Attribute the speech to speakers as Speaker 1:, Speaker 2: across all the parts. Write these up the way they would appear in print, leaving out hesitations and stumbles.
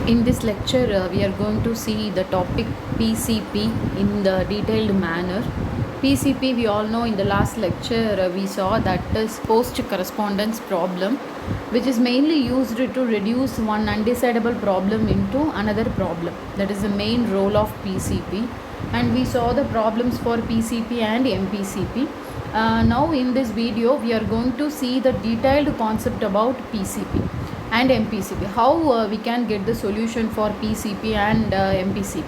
Speaker 1: In this lecture, we are going to see the topic PCP in the detailed manner. PCP, we all know in the last lecture we saw that is post correspondence problem, which is mainly used to reduce one undecidable problem into another problem. That is the main role of PCP, and we saw the problems for PCP and MPCP. Now in this video we are going to see the detailed concept about PCP and MPCP, how we can get the solution for PCP and MPCP.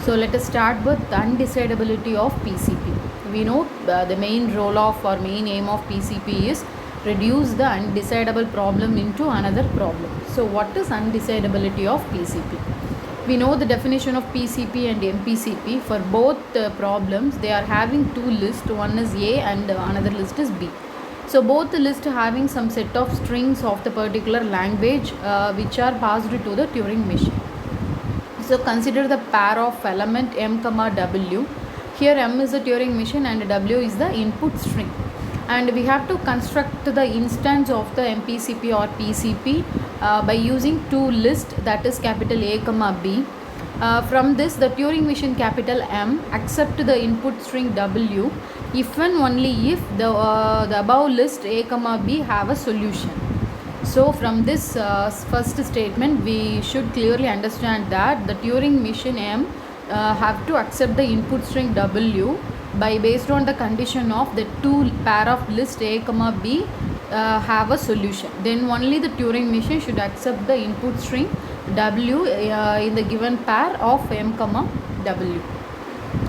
Speaker 1: So let us start with the undecidability of PCP. We know the main role of or main aim of PCP is reduce the undecidable problem into another problem. So what is undecidability of PCP? We know the definition of PCP and MPCP. For both problems, they are having two lists, one is A and another list is B. So both the list having some set of strings of the particular language which are passed to the Turing machine. So consider the pair of element M comma W. Here M is the Turing machine and W is the input string. And we have to construct the instance of the MPCP or PCP by using two lists, that is capital A comma B. From this, the Turing machine capital M accept the input string W if and only if the above list A comma B have a solution. So from this first statement, we should clearly understand that the Turing machine M have to accept the input string W by based on the condition of the two pair of list A comma B have a solution. Then only the Turing machine should accept the input string W in the given pair of M comma W.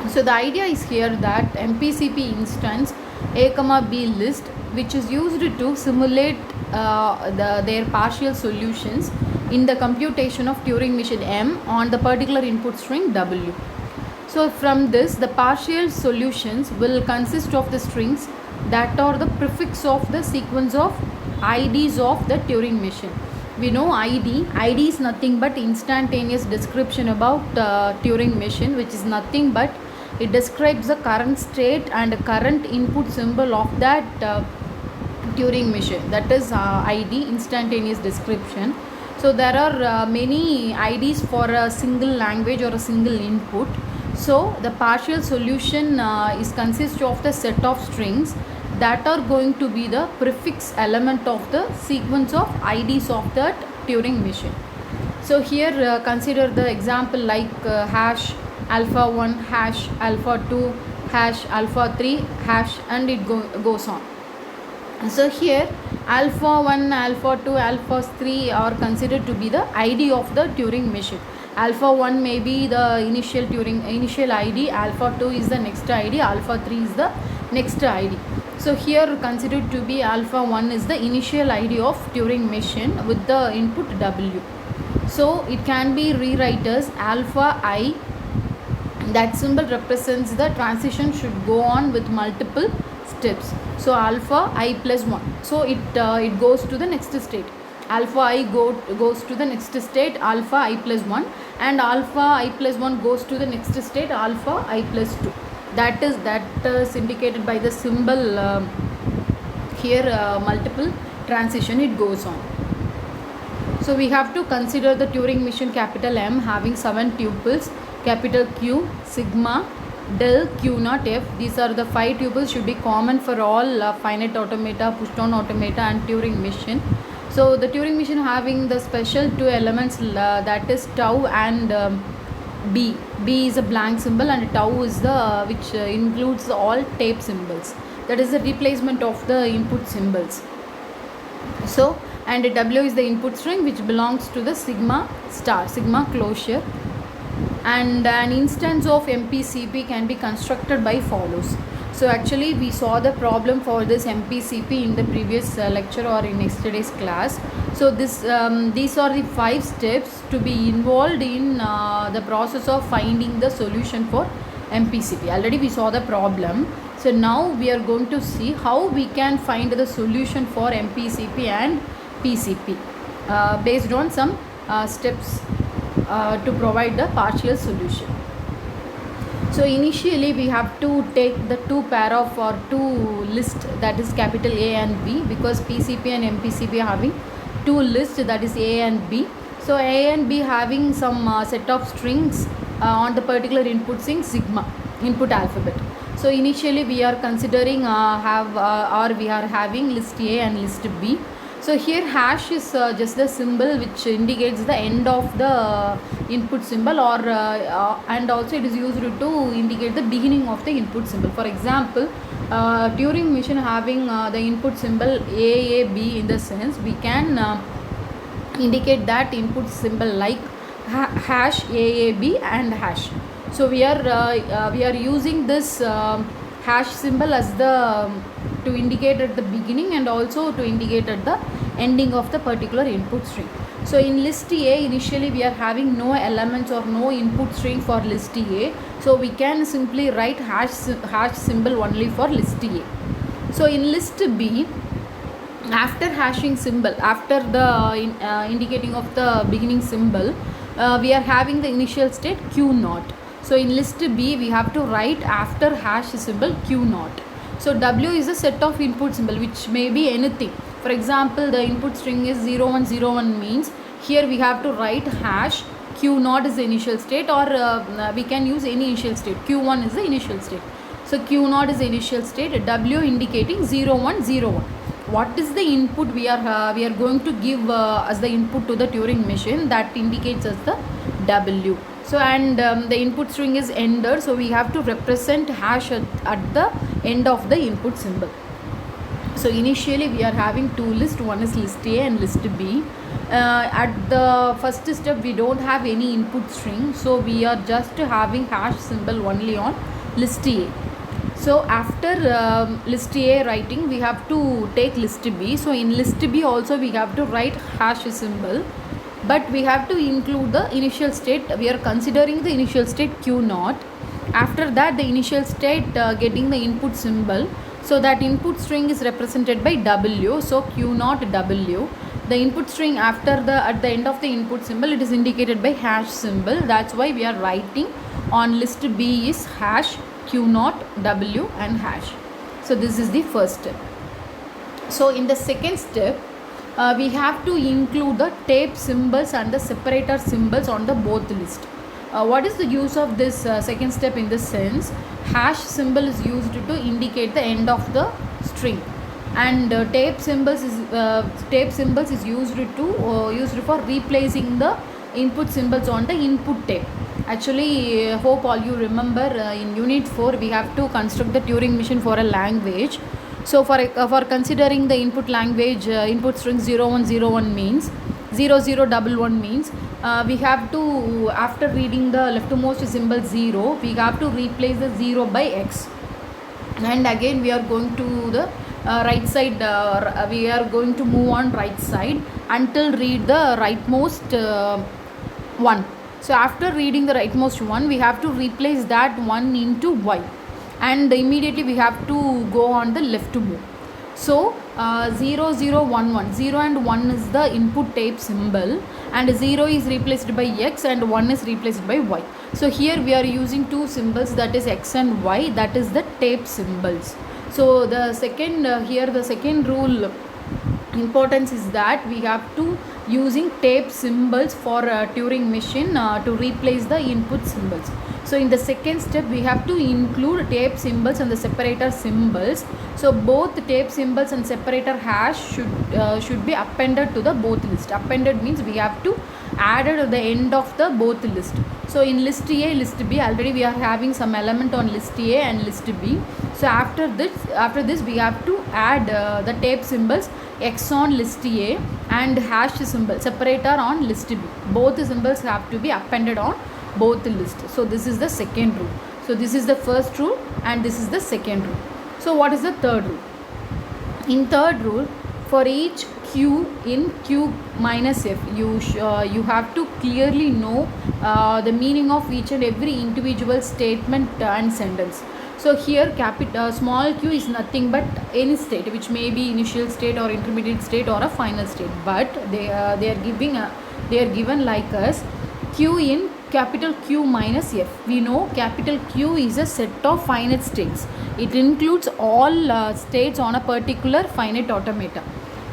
Speaker 1: So the idea is here that MPCP instance A comma B list, which is used to simulate their partial solutions in the computation of Turing machine M on the particular input string W. So from this, the partial solutions will consist of the strings that are the prefix of the sequence of IDs of the Turing machine. We know ID is nothing but instantaneous description about Turing machine, which is nothing but it describes the current state and current input symbol of that Turing machine. That is ID, instantaneous description. So there are many IDs for a single language or a single input. So the partial solution is consists of the set of strings that are going to be the prefix element of the sequence of IDs of that Turing machine. So here consider the example like hash alpha 1, hash alpha 2, hash alpha 3, hash, and it goes on. So here alpha 1, alpha 2, alpha 3 are considered to be the ID of the Turing machine. Alpha 1 may be the initial ID, alpha 2 is the next ID, alpha 3 is the next ID. So here considered to be alpha 1 is the initial ID of Turing machine with the input W. So it can be rewrite as alpha I. That symbol represents the transition should go on with multiple steps. So alpha I plus 1. So it goes to the next state. Alpha I goes to the next state alpha I plus 1, and alpha I plus 1 goes to the next state alpha I plus 2. That is indicated by the symbol here, multiple transition it goes on. So we have to consider the Turing machine capital M having 7 tuples, capital Q, sigma, del, Q naught, F. These are the 5 tuples should be common for all finite automata, push-down automata and Turing machine. So the Turing machine having the special two elements that is tau and B. B is a blank symbol and tau is the which includes all tape symbols. That is the replacement of the input symbols. So and W is the input string which belongs to the sigma star, sigma closure. And an instance of MPCP can be constructed by follows. So actually we saw the problem for this MPCP in the previous lecture or in yesterday's class. So these are the 5 steps to be involved in the process of finding the solution for MPCP. Already we saw the problem. So now we are going to see how we can find the solution for MPCP and PCP based on some steps to provide the partial solution. So initially we have to take the two pair of or two list, that is capital A and B, because PCP and MPCP are having two lists, that is A and B. So A and B having some set of strings on the particular input string sigma, input alphabet. So initially we are considering we are having list A and list B. So here hash is just the symbol which indicates the end of the input symbol, or and also it is used to indicate the beginning of the input symbol. For example, Turing machine having the input symbol AAB, in the sense we can indicate that input symbol like hash AAB and hash. So we are using this hash symbol as the to indicate at the beginning and also to indicate at the ending of the particular input string. So in list A initially we are having no elements or no input string for list A, so we can simply write hash symbol only for list A. So in list B, after hashing symbol, after the indicating of the beginning symbol, we are having the initial state Q0. So in list B we have to write after hash symbol Q0. So W is a set of input symbol which may be anything. For example, the input string is 0101, means here we have to write hash Q0 is the initial state, or we can use any initial state. Q1 is the initial state. So Q0 is the initial state, W indicating 0101. What is the input we are going to give as the input to the Turing machine, that indicates as the W. So and the input string is ender, so we have to represent hash at the end of the input symbol. So initially we are having two lists, one is list A and list B. At the first step we don't have any input string, so we are just having hash symbol only on list A. So after list A writing, we have to take list B. So in list B also we have to write hash symbol, but we have to include the initial state. We are considering the initial state Q0. After that the initial state getting the input symbol, so that input string is represented by W, so Q0 W. The input string after at the end of the input symbol, it is indicated by hash symbol. That's why we are writing on list B is hash Q0 W and hash. So this is the first step. So in the second step, we have to include the tape symbols and the separator symbols on the both list. What is the use of this second step? In this sense, hash symbol is used to indicate the end of the string, and tape symbols is used for replacing the input symbols on the input tape. Actually, hope all you remember in unit 4 we have to construct the Turing machine for a language. So for considering the input language, input string 0101 means 0011 means we have to, after reading the leftmost symbol 0, we have to replace the 0 by X, and again we are going to the right side, we are going to move on right side until read the rightmost one. So after reading the rightmost one, we have to replace that one into Y, and immediately we have to go on the left move. So 0011, 0 and 1 is the input tape symbol, and 0 is replaced by X and 1 is replaced by Y. So here we are using two symbols, that is X and Y, that is the tape symbols. So the second here the second rule importance is that we have to using tape symbols for Turing machine to replace the input symbols. So in the second step we have to include tape symbols and the separator symbols. So both tape symbols and separator hash should be appended to the both list. Appended means we have to added at the end of the both list. So in list A, list B, already we are having some element on list A and list B. So after this we have to add the tape symbols X on list A and hash symbol separator on list B. Both symbols have to be appended on both lists. So this is the second rule. So this is the first rule and this is the second rule. So what is the third rule? In third rule, for each Q in Q minus F, you have to clearly know the meaning of each and every individual statement and sentence. So here small q is nothing but any state which may be initial state or intermediate state or a final state, but they are given like us q in capital Q minus F. We know capital Q is a set of finite states. It includes all states on a particular finite automata.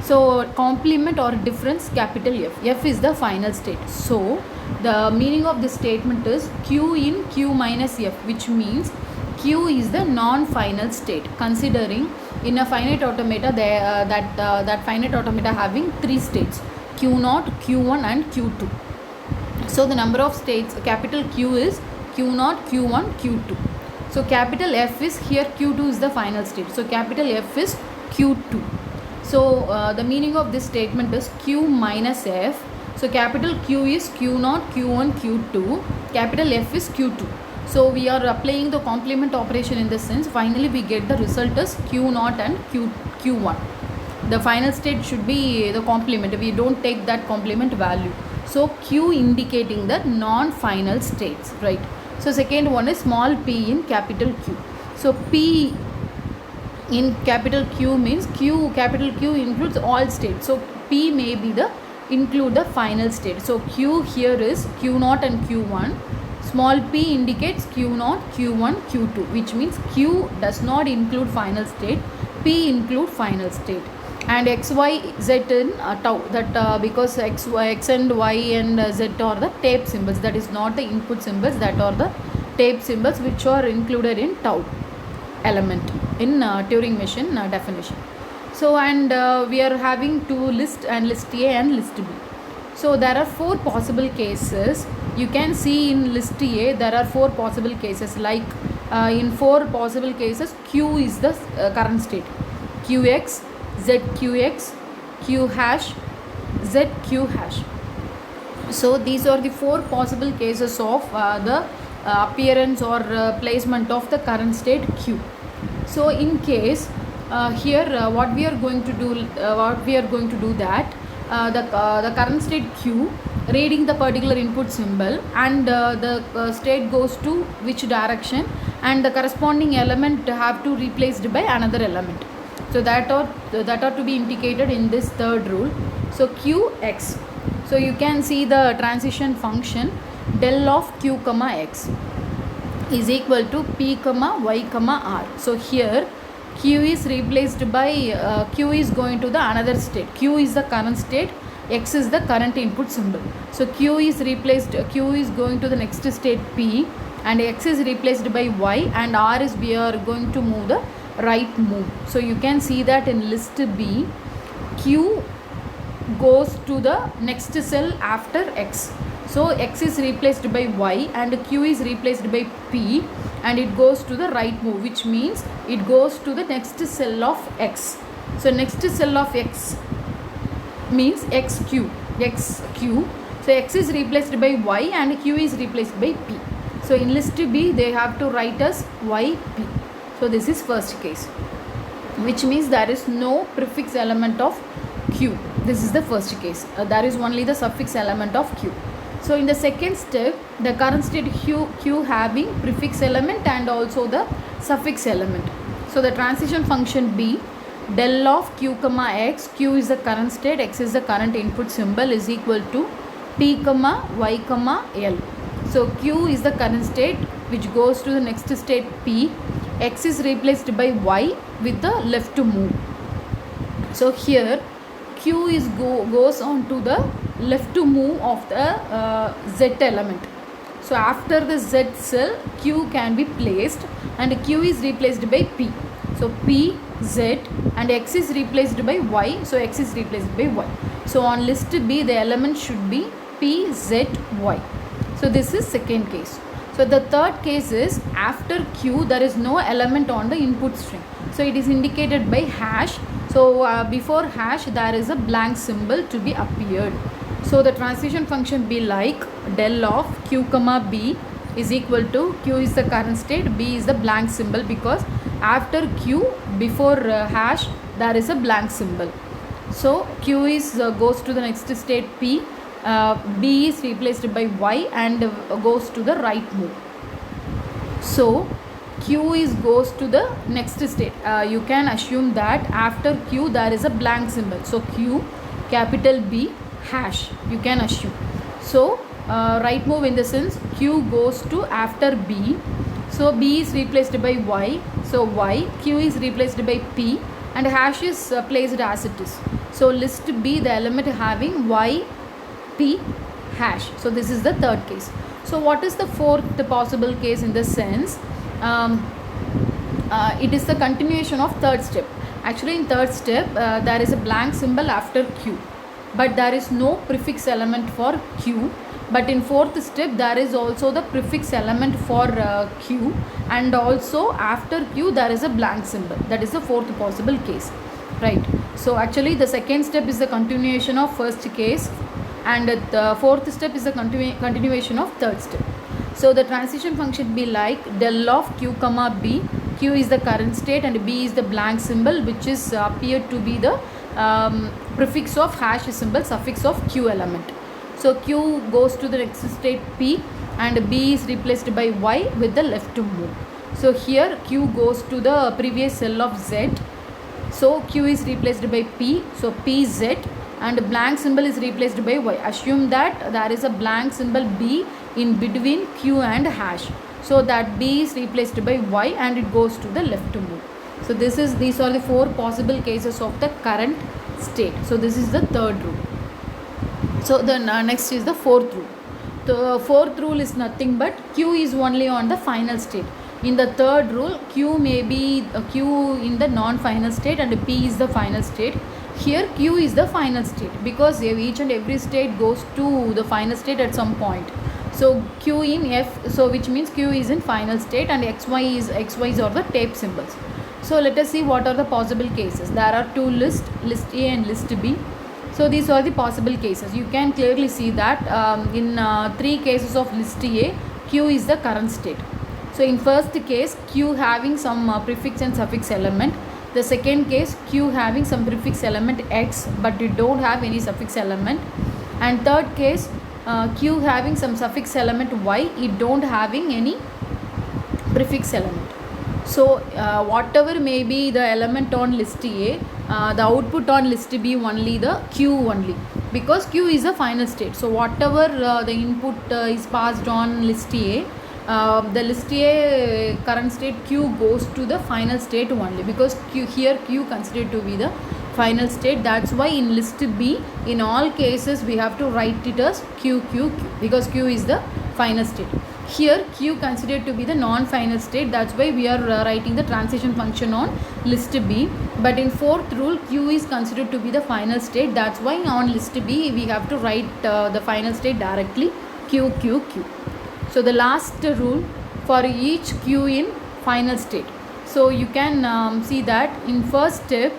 Speaker 1: So complement or difference capital F. F is the final state. So the meaning of this statement is Q in Q minus F, which means Q is the non-final state, considering in a finite automata that finite automata having three states, Q0, Q1 and Q2. So the number of states capital Q is Q0, Q1, Q2. So capital F is here, Q2 is the final state. So capital F is Q2. So the meaning of this statement is Q minus F. So capital Q is Q0, Q1, Q2. Capital F is Q2. So we are applying the complement operation in this sense. Finally, we get the result as Q0 and Q1. The final state should be the complement. We don't take that complement value. So Q indicating the non-final states, right? So second one is small p in capital Q. So P in capital Q means capital Q includes all states. So P may be include the final state. So Q here is Q0 and Q1. Small p indicates Q0, Q1, Q2, which means Q does not include final state, P include final state. And x, y, z in tau, that because x and y and z are the tape symbols, that is not the input symbols, that are the tape symbols which are included in tau element in Turing machine definition. So and we are having two list, and list A and list B. So there are four possible cases. You can see in list A there are four possible cases, like in four possible cases Q is the current state, Qx, ZQX, Q hash, ZQ hash. So these are the four possible cases of the appearance or placement of the current state Q. So in case here what we are going to do that the current state Q reading the particular input symbol, and the state goes to which direction, and the corresponding element have to replaced by another element. So that ought to be indicated in this third rule. So Qx. So you can see the transition function del of Q comma x is equal to P comma y comma r. So here Q is replaced by Q is going to the another state. Q is the current state, x is the current input symbol. So Q is going to the next state P, and x is replaced by y, and r is we are going to move the right move. So you can see that in list B, Q goes to the next cell after x. So x is replaced by y and Q is replaced by P, and it goes to the right move, which means it goes to the next cell of x. So next cell of x means xq. So x is replaced by y and Q is replaced by P. So in list B they have to write as yp. So this is first case, which means there is no prefix element of Q. This is the first case. There is only the suffix element of Q. So in the second step, the current state Q having prefix element and also the suffix element. So the transition function B, del of Q comma x, Q is the current state, x is the current input symbol, is equal to P comma y comma L. So Q is the current state which goes to the next state P, x is replaced by y with the left to move. So here Q is goes on to the left to move of the Z element. So after the Z cell, Q can be placed and Q is replaced by P. So P, Z, and X is replaced by Y. So X is replaced by Y. So on list B, the element should be P, Z, Y. So this is second case. So the third case is after Q, there is no element on the input string. So it is indicated by hash. So before hash, there is a blank symbol to be appeared. So the transition function be like del of Q comma B is equal to Q is the current state, B is the blank symbol, because after Q before hash there is a blank symbol. So Q is goes to the next state P, B is replaced by Y and goes to the right move. So Q is goes to the next state. You can assume that after Q there is a blank symbol. So Q capital B hash, you can assume. So right move in the sense Q goes to after B. So B is replaced by Y. So Y. Q is replaced by P and hash is placed as it is. So list B, the element having Y, P, hash. So this is the third case. So what is the fourth possible case in the sense? It is the continuation of third step. Actually in third step there is a blank symbol after Q, but there is no prefix element for Q. But in fourth step there is also the prefix element for Q, and also after Q there is a blank symbol. That is the fourth possible case, right? So actually the second step is the continuation of first case, and the fourth step is the continuation of third step. So the transition function be like del of Q comma B. Q is the current state and B is the blank symbol, which is appeared to be the prefix of hash symbol, suffix of Q element. So Q goes to the next state P and B is replaced by Y with the left move. So here Q goes to the previous cell of Z. So Q is replaced by P. So P Z and blank symbol is replaced by Y. Assume that there is a blank symbol B in between Q and hash. So that B is replaced by Y and it goes to the left move. So these are the four possible cases of the current state. So this is the third rule. So the next is the fourth rule. The fourth rule is nothing but Q is only on the final state. In the third rule, Q may be Q in the non-final state and P is the final state. Here Q is the final state because each and every state goes to the final state at some point. So Q in F, so which means Q is in final state and XYs are the tape symbols. So let us see what are the possible cases. There are two lists, list A and list B. So these are the possible cases. You can clearly see that in three cases of list A, Q is the current state. So in first case, Q having some prefix and suffix element. The second case, Q having some prefix element X, but you don't have any suffix element. And third case, Q having some suffix element Y, it don't having any prefix element. So whatever may be the element on list A, the output on list B only the Q only, because Q is the final state. So whatever the input is passed on list A, the list A current state Q goes to the final state only, because Q considered to be the final state. That's why in list B, in all cases we have to write it as Q, because Q is the final state. Here Q considered to be the non-final state. That's why we are writing the transition function on list B. But in fourth rule, Q is considered to be the final state. That's why on list B we have to write the final state directly Q. So the last rule for each Q in final state. So you can see that in first step,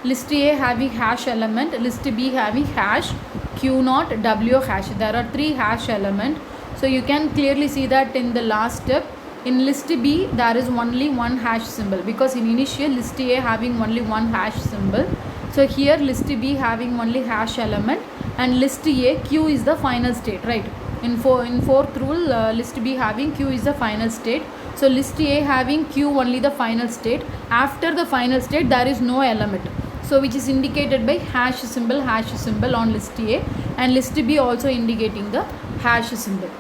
Speaker 1: list A having hash element, list B having hash, Q naught, W hash. There are three hash element. So you can clearly see that in the last step, in list B there is only one hash symbol, because in initial list A having only one hash symbol. So here list B having only hash element, and list A Q is the final state, right? In fourth rule, list B having Q is the final state. So list A having Q only the final state. After the final state there is no element, so which is indicated by hash symbol on list A, and list B also indicating the hash symbol.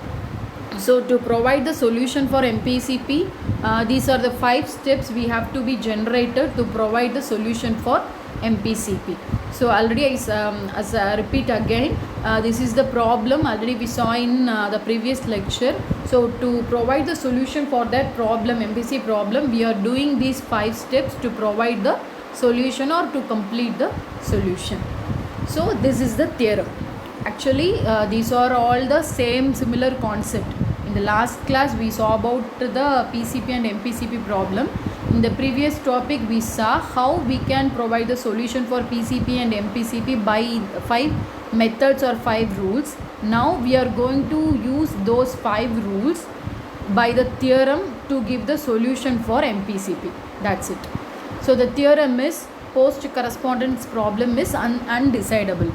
Speaker 1: So to provide the solution for MPCP, these are the 5 steps we have to be generated to provide the solution for MPCP. So already as I repeat again, this is the problem already we saw in the previous lecture. So to provide the solution for that problem, MPC problem, we are doing these 5 steps to provide the solution or to complete the solution. So this is the theorem. Actually these are all the similar concept. In the last class we saw about the PCP and MPCP problem. In the previous topic we saw how we can provide the solution for PCP and MPCP by 5 methods or 5 rules. Now we are going to use those 5 rules by the theorem to give the solution for MPCP. That's it. So the theorem is post correspondence problem is undecidable.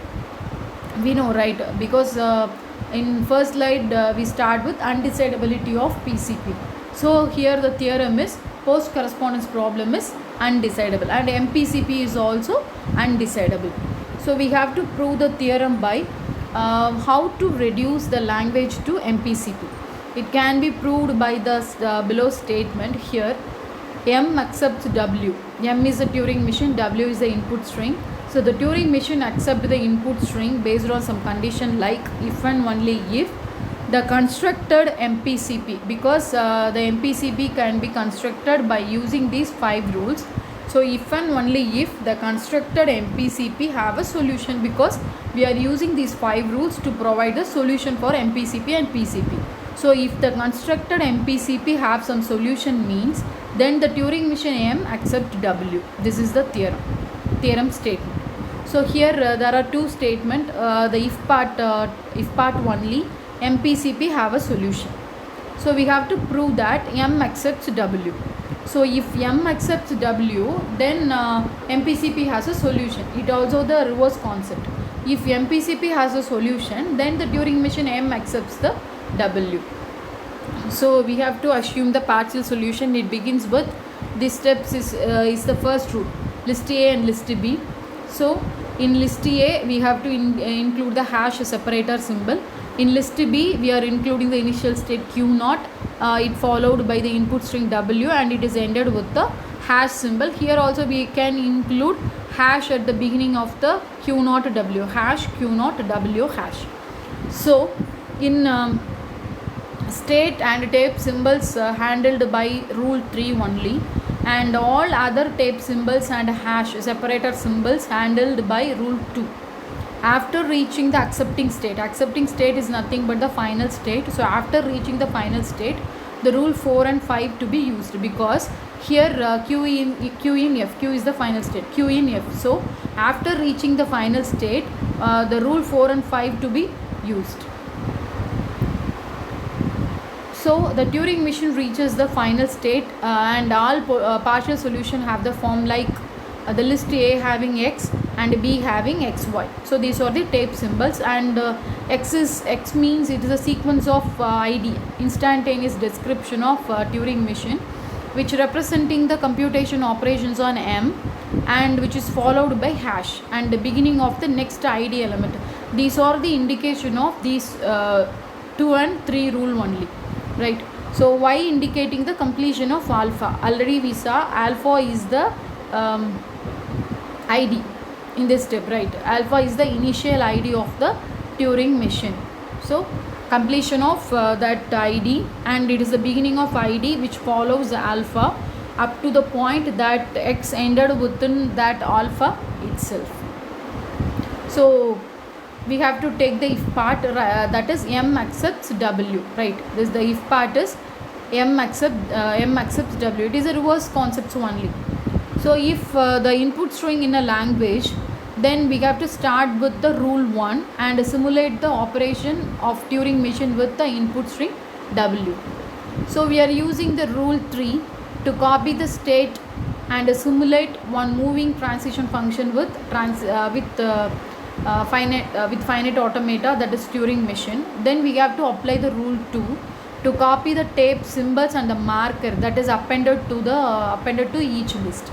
Speaker 1: We know, right? Because in first slide we start with undecidability of PCP. So here the theorem is post correspondence problem is undecidable, and MPCP is also undecidable. So we have to prove the theorem by how to reduce the language to MPCP. It can be proved by the below statement. Here M accepts W. M is the Turing machine, W is the input string. So the Turing machine accepts the input string based on some condition like if and only if the constructed MPCP, because the MPCP can be constructed by using these 5 rules. So if and only if the constructed MPCP have a solution, because we are using these 5 rules to provide the solution for MPCP and PCP. So if the constructed MPCP have some solution means then the Turing machine M accepts W. This is the theorem statement. So here there are 2 statements. The if part only MPCP have a solution. So we have to prove that M accepts W. So if M accepts W, then MPCP has a solution. It also the reverse concept. If MPCP has a solution, then the Turing machine M accepts the W. So we have to assume the partial solution. It begins with these steps is the first rule, list A and list B. So in list A we have to include the hash separator symbol. In list B we are including the initial state Q0, it followed by the input string W, and it is ended with the hash symbol. Here also we can include hash at the beginning of the Q0 W, hash Q0 W hash. So in state and tape symbols handled by rule 3 only, and all other tape symbols and hash separator symbols handled by rule 2. After reaching the accepting state is nothing but the final state. So after reaching the final state, the rule 4 and 5 to be used, because here Q in F, Q is the final state, Q in F. So after reaching the final state, the rule 4 and 5 to be used. So the Turing machine reaches the final state and all partial solution have the form like the list A having X and B having XY. So these are the tape symbols, and X means it is a sequence of ID, instantaneous description of Turing machine, which representing the computation operations on M, and which is followed by hash and the beginning of the next ID element. These are the indication of these 2 and 3 rule only, right? So why indicating the completion of alpha? Already we saw alpha is the ID in this step, right? Alpha is the initial ID of the Turing machine. So completion of that ID, and it is the beginning of ID which follows alpha up to the point that X ended within that alpha itself. So we have to take the if part, that is M accepts W, right? This the if part is M accepts W. It is a reverse concept only. So if the input string in a language, then we have to start with the rule 1 and simulate the operation of Turing machine with the input string W. So we are using the rule 3 to copy the state and simulate one moving transition function with finite automata, that is Turing machine. Then we have to apply the rule 2 to copy the tape symbols and the marker that is appended to each list.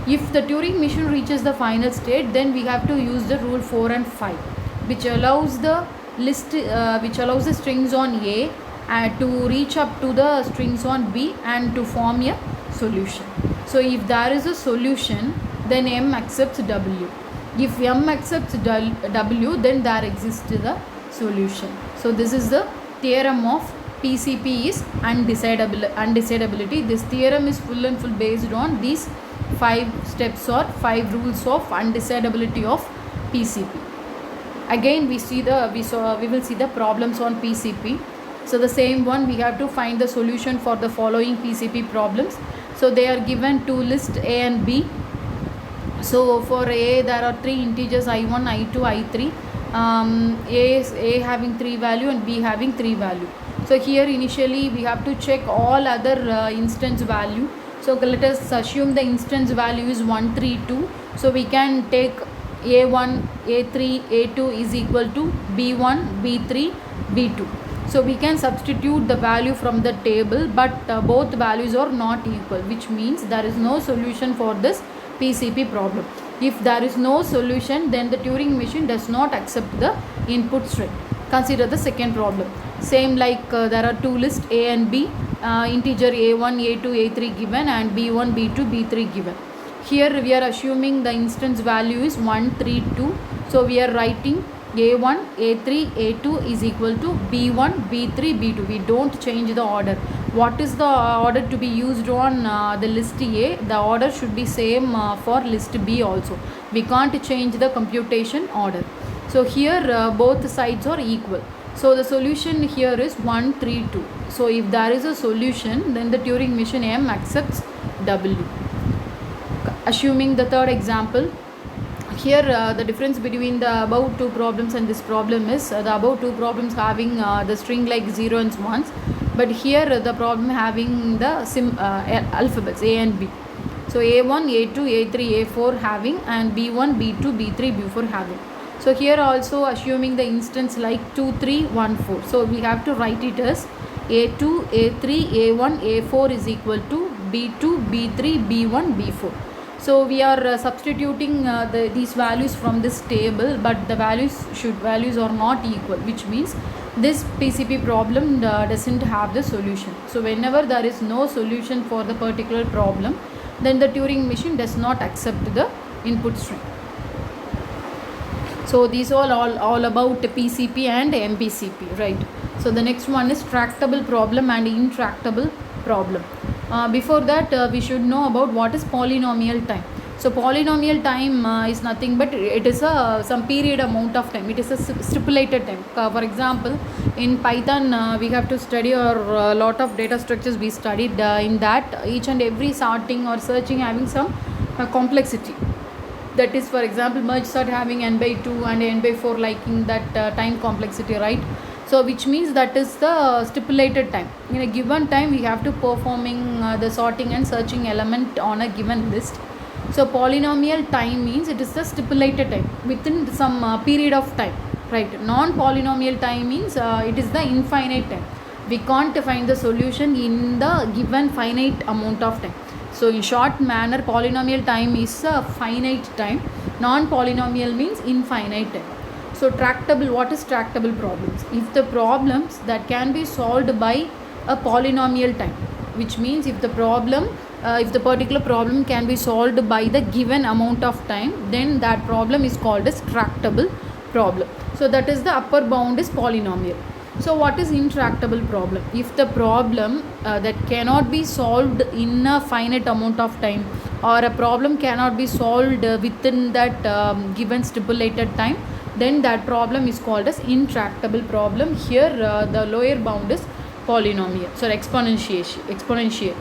Speaker 1: If the Turing machine reaches the final state, then we have to use the rule 4 and 5, which allows the strings on A to reach up to the strings on B and to form a solution. So if there is a solution, then M accepts W. If M accepts W, then there exists the solution. So this is the theorem of PCP is undecidability. This theorem is full and full based on these 5 steps or 5 rules of undecidability of PCP. Again we will see the problems on PCP. So the same one, we have to find the solution for the following PCP problems. So they are given to list A and B. So for A there are 3 integers I1, I2, I3. A having 3 value and B having 3 value. So here initially we have to check all other instance value. So let us assume the instance value is 1, 3, 2. So we can take A1, A3, A2 is equal to B1, B3, B2. So we can substitute the value from the table, but both values are not equal, which means there is no solution for this PCP problem. If there is no solution, then the Turing machine does not accept the input string. Consider the second problem. Same like there are two lists A and B, integer A1, A2, A3 given and B1, B2, B3 given. Here we are assuming the instance value is 1, 3, 2. So we are writing A1, A3, A2 is equal to B1, B3, B2. We don't change the order. What is the order to be used on the list A? The order should be same for list B also. We can't change the computation order. So here both sides are equal. So the solution here is 1, 3, 2. So if there is a solution, then the Turing machine M accepts W. Assuming the third example, here the difference between the above two problems and this problem is the above two problems having the string like 0 and 1s, but here the problem having the alphabets A and B. So A1, A2, A3, A4 having and B1, B2, B3, B4 having. So here also assuming the instance like 2, 3, 1, 4. So we have to write it as A2, A3, A1, A4 is equal to B2, B3, B1, B4. So we are substituting these values from this table, but the values are not equal, which means this PCP problem doesn't have the solution. So whenever there is no solution for the particular problem, then the Turing machine does not accept the input string. So these are all about PCP and MPCP, right? So the next one is tractable problem and intractable problem. Before that, we should know about what is polynomial time. So polynomial time is nothing but it is some period amount of time. It is a stipulated time. For example, in Python we have to study a lot of data structures we studied. In that, each and every sorting or searching having some complexity. That is, for example, merge sort having n by 2 and n by 4 liking that time complexity, right? So which means that is the stipulated time. In a given time we have to performing the sorting and searching element on a given list. So polynomial time means it is the stipulated time within some period of time, right? Non-polynomial time means it is the infinite time. We can't find the solution in the given finite amount of time. So in short manner, polynomial time is a finite time. Non-polynomial means infinite time. So tractable, what is tractable problems? If the problems that can be solved by a polynomial time, which means if the particular problem can be solved by the given amount of time, then that problem is called as tractable problem. So that is the upper bound is polynomial. So what is intractable problem? If the problem that cannot be solved in a finite amount of time, or a problem cannot be solved within that given stipulated time, then that problem is called as intractable problem. Here the lower bound is polynomial, so exponential.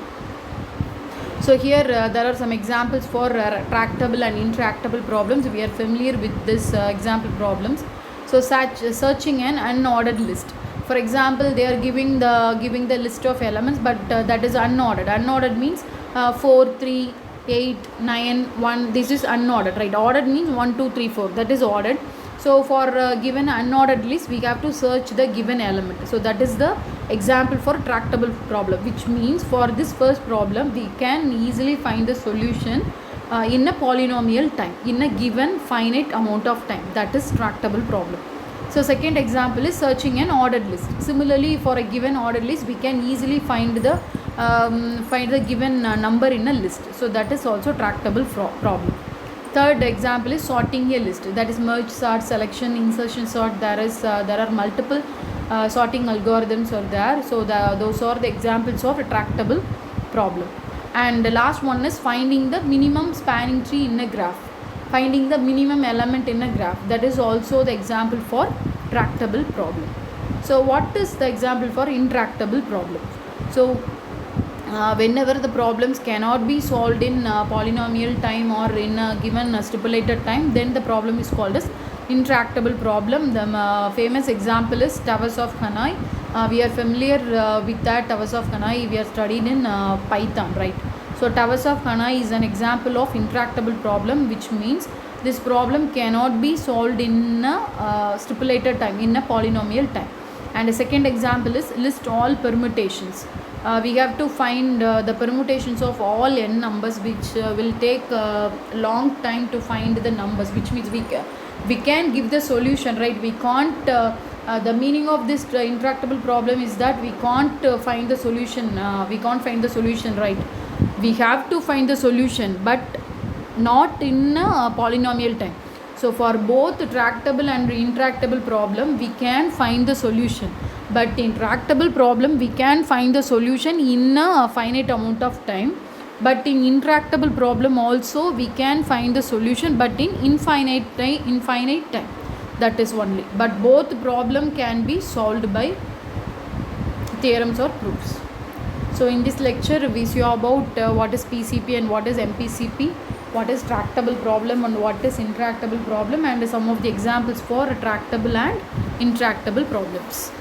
Speaker 1: So here there are some examples for tractable and intractable problems. We are familiar with this example problems. So searching an unordered list. For example, they are giving the list of elements, but that is unordered. Unordered means 4, 3, 8, 9, 1. This is unordered, right? Ordered means 1, 2, 3, 4. That is ordered. So for given unordered list, we have to search the given element. So that is the example for tractable problem, which means for this first problem, we can easily find the solution in a polynomial time, in a given finite amount of time. That is tractable problem. So second example is searching an ordered list. Similarly, for a given ordered list, we can easily find the given number in a list. So that is also tractable problem. Third example is sorting a list. That is merge sort, selection, insertion sort. There are multiple sorting algorithms are there. So those are the examples of a tractable problem. And the last one is finding the minimum spanning tree in a graph. Finding the minimum element in a graph. That is also the example for tractable problem. So what is the example for intractable problem? So whenever the problems cannot be solved in polynomial time or in a given stipulated time, then the problem is called as intractable problem. The famous example is Towers of Hanoi. We are familiar with that Towers of Hanoi. We are studied in Python, right? So Towers of Hanoi is an example of intractable problem, which means this problem cannot be solved in a stipulated time, in a polynomial time. And the second example is list all permutations. we have to find the permutations of all n numbers, which will take long time to find the numbers, which means we can give the solution, right? We can't the meaning of this intractable problem is that we can't find the solution, right? We have to find the solution, but not in polynomial time. So for both tractable and intractable problem we can find the solution, but in tractable problem we can find the solution in a finite amount of time, but in intractable problem also we can find the solution, but in infinite time. That is only, but both problem can be solved by theorems or proofs. So in this lecture we saw about what is PCP and what is MPCP, what is tractable problem and what is intractable problem, and some of the examples for tractable and intractable problems.